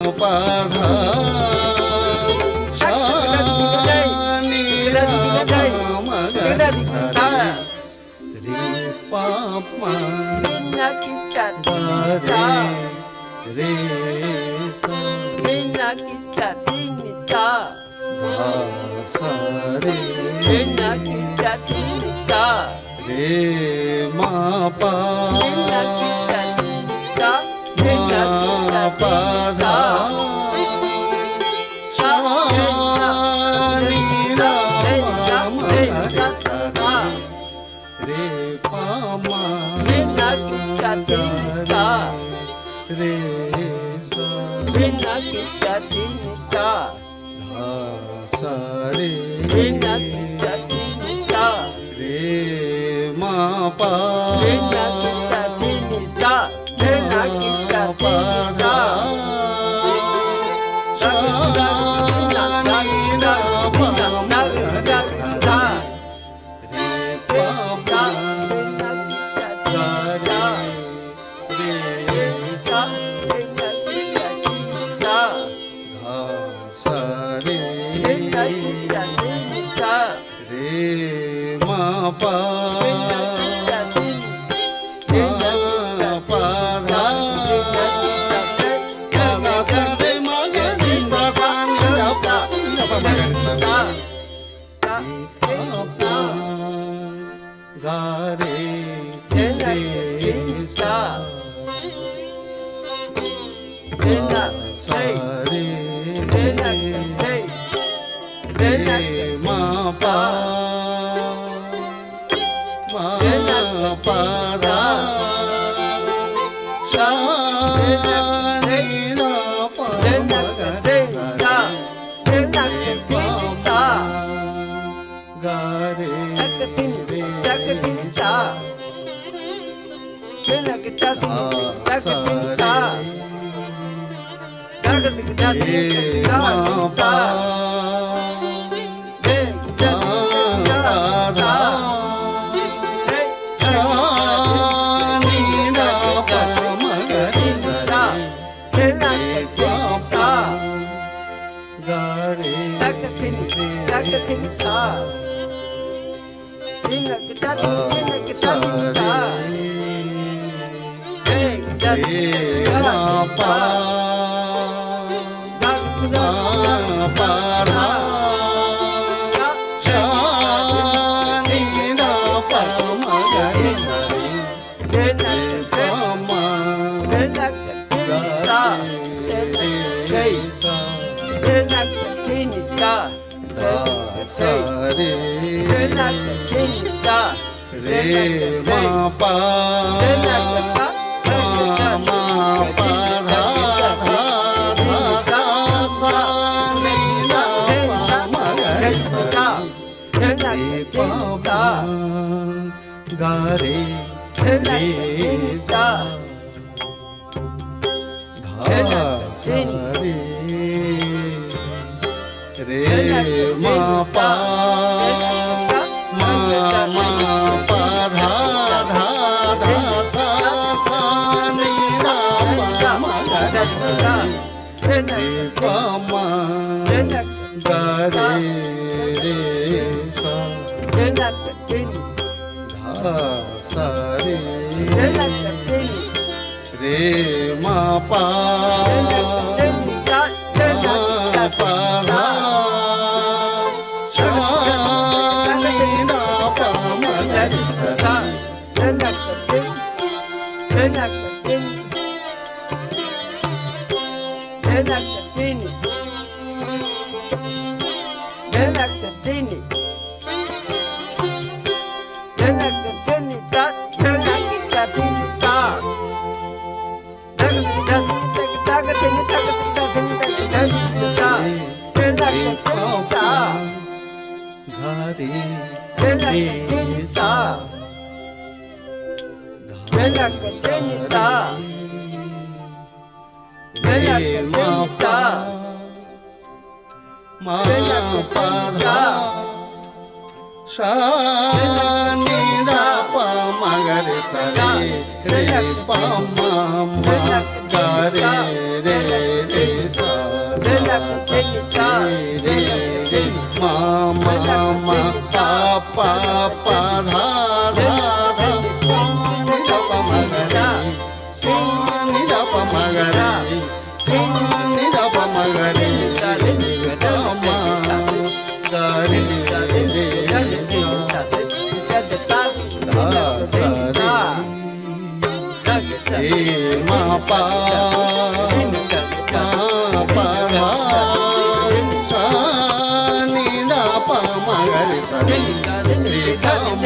पाधा शानी मगर सारे रे पापा रे सा धा सारे रे मा पा पाधा शानी मगर सारे रे पामा रे सा धा सारे रे मा पा पाधा शानी मगर सारे रे पामा रे सा धा सारे रे मा पा पाधा गारे सा सारे रे मा पा पाधा शानी मगर सारे रे पामा गारे सा रे मा पा पाधा शानी मगर सारे रे पापा गारे सा रे मा पा पाधा शानी मगर सारे रे पामा गारे सा सारे रे मा पा मा पाधा धा सा शानी मगर सारे रे पामा गारे सा धा सारे रे मा पा पाधा धा सा शानी मगर सारे रे पामा गारे सा धा सारे रे मा पा पाधा शानी मगर सारे सा रे मा पा पाधा शा नि धा पा म ग रे सा रे रे पा म ग रे रे रे सा सा सा रे रे मा मा मा पा पा पा धा धा धा नि धा पा म ग रे नि धा पा म ग रे नि धा पा म ग रे पा म ग रे रे मा पा पा धा सा नि धा पा म ग रे सा रे पा म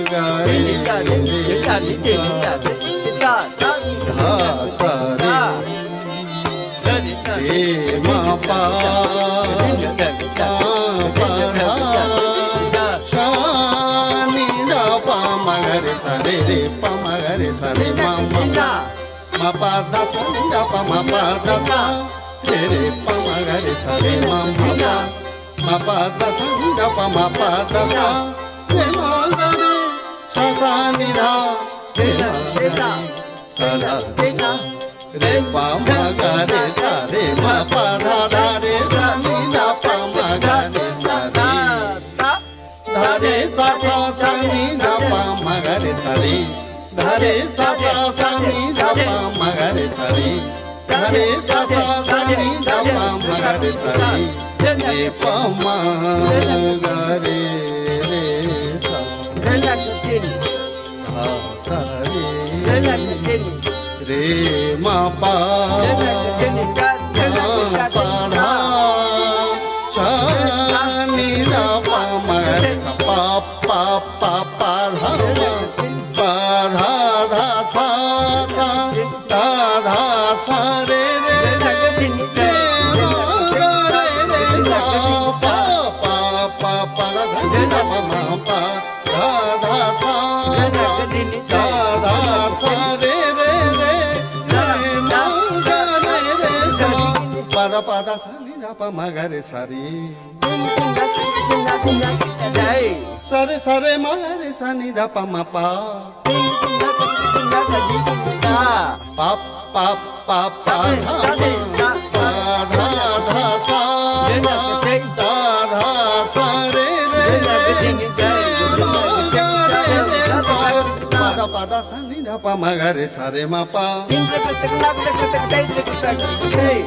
ग रे रे धा सा रे मा पा पा धा सा नि धा पा म ग रे सा रे रे पा म ग रे सा रे मा ma pa da sa ni da pa ma pa da sa re re pa ma ga re sa re ma pa da sa ni da pa ma pa da sa re ma ga re sa sa ni da re ma ga sa da re pa ma ga re sa re ma pa da da re sa ni da pa ma ga re sa re da re sa sa sa ni da pa ma ga re sa re धरे सा सा सा नि धा पा म ग रे सा रे धरे सा सा सा नि धा पा म ग रे सा रे रे पा म ग रे रे सा धा सा रे रे मा पा पा धा सा नि धा पा म ग रे सा पा पा पा पा धा पा धा धा सा सा धा धा सा रे रे रे रे मा गा रे रे सा पा पा पा पा धा सा मा मा पा धा धा सा सा धा धा सा रे रे रे रे मा गा रे रे सा पा धा सा नि धा पा म ग रे सा रे सरे सरे मा रे सा नि धा पा म पा पा पा पा पा धा पा धा धा सा सा धा धा सा रे रे रे मा गा रे रे सा पा धा सा नि धा पा म ग रे सा रे मा पा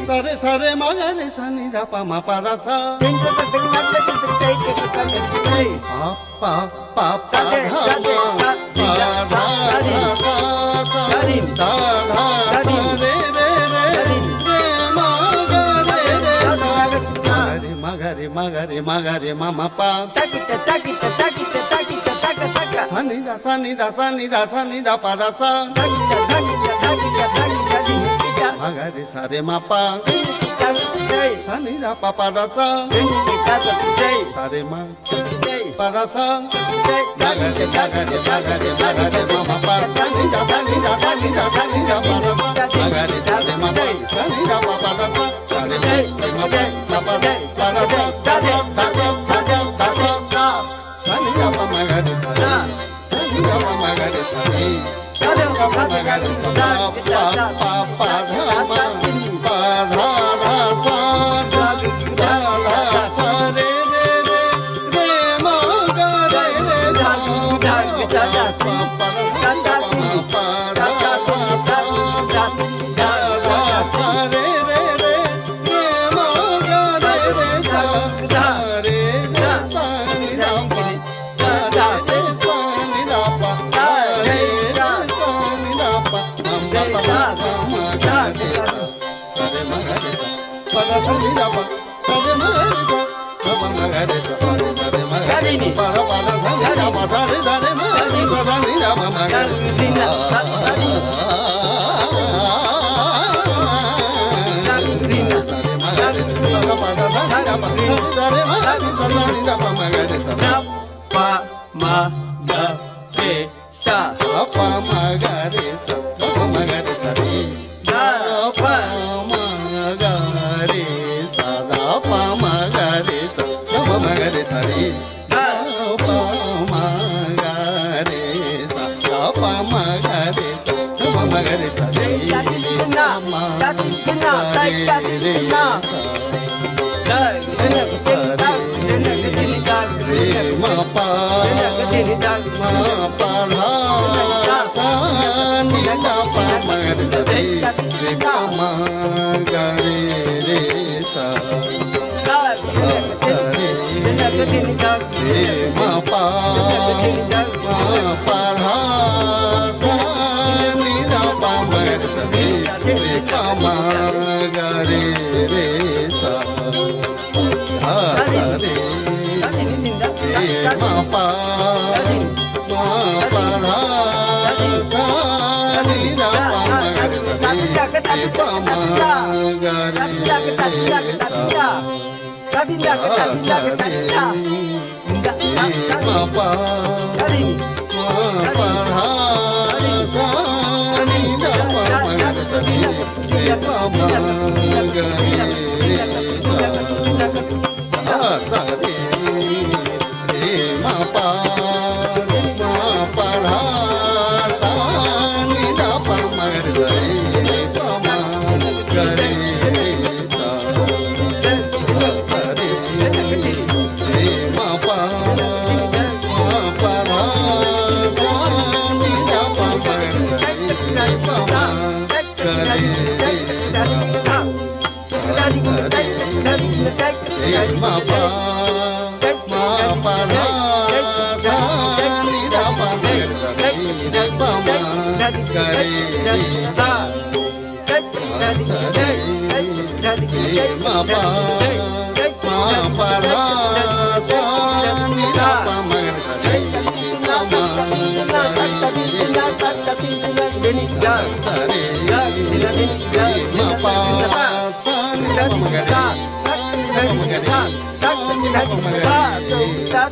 सरे सरे मा रे सा नि धा पा म पा धा सा पा पा पा धा पा धा धा सा सा धा धा सा रे रे रे रे मा गा रे रे सा रे मा गा रे मा गा रे मा गा रे मा मा पा सा नि धा सा नि धा सा नि धा सा नि धा पा धा सा मा गा रे सा रे मा पा सा नि धा पा पा धा सा सा रे मा पा धा सा मा गा रे मा गा रे मा गा रे मा गा रे मा मा पा सा नि धा सा नि धा सा नि धा सा नि धा पा धा सा मा गा रे सा रे मा पा सा नि धा पा पा धा सा सा रे मा पा धा पा धा सा धा सा धा सा धा सा धा सा धा सा नि धा पा मा गा रे सा रे सा नि धा पा मा गा रे सा रे सा रे मा पा मा गा रे सा पा पा पा धा मा पा धा धा सा सा धा धा सा रे रे रे रे मा गा रे रे सा पा पा पा धा मा पा धा धा सा धा धा सा रे रे रे रे मा गा रे रे सा धा रे रे सा नि धा पा धा रे सा नि धा पा धा रे रे सा नि धा पा मा पा धा मा गा रे सा सा रे मा गा रे सा पा धा सा नि धा पा सा रे मा गा रे सा मा मा गा रे सा सा रे मा गा रे पा धा सा नि धा पा सा रे धा रे मा गा रे सा नि धा मा मा गा रे pa ma ga re sa pa ma ga re sa pa ma ga re sa re da pa ma ga re sa da pa ma ga re sa da pa ma ga re sa re da रे सा रे मा पा धा सा नि धा पा म रे सा रे गा मा गा रे सा रे मा पा धा सा नि धा पा म रे सा रे गा मा गा रे सा धा सा रे मा पा धा सा नि धा पा म रे सा रे गा मा गा रे सा मा पा धा सा नि धा पा म रे सा रे गा मा गा रे सा रे मा पा धा सा नि धा पा म रे सा रे गा मा गा रे सा रे मा पा धा सा नि धा पा म रे सा रे गा मा गा रे मा पा धा सा नि धा पा म रे सा रे गा मा गा रे सा रे मा पा धा सा नि धा पा म रे सा रे गा मा गा रे सा रे मा पा सा नि धा पा म रे सा नि धा पा म रे सा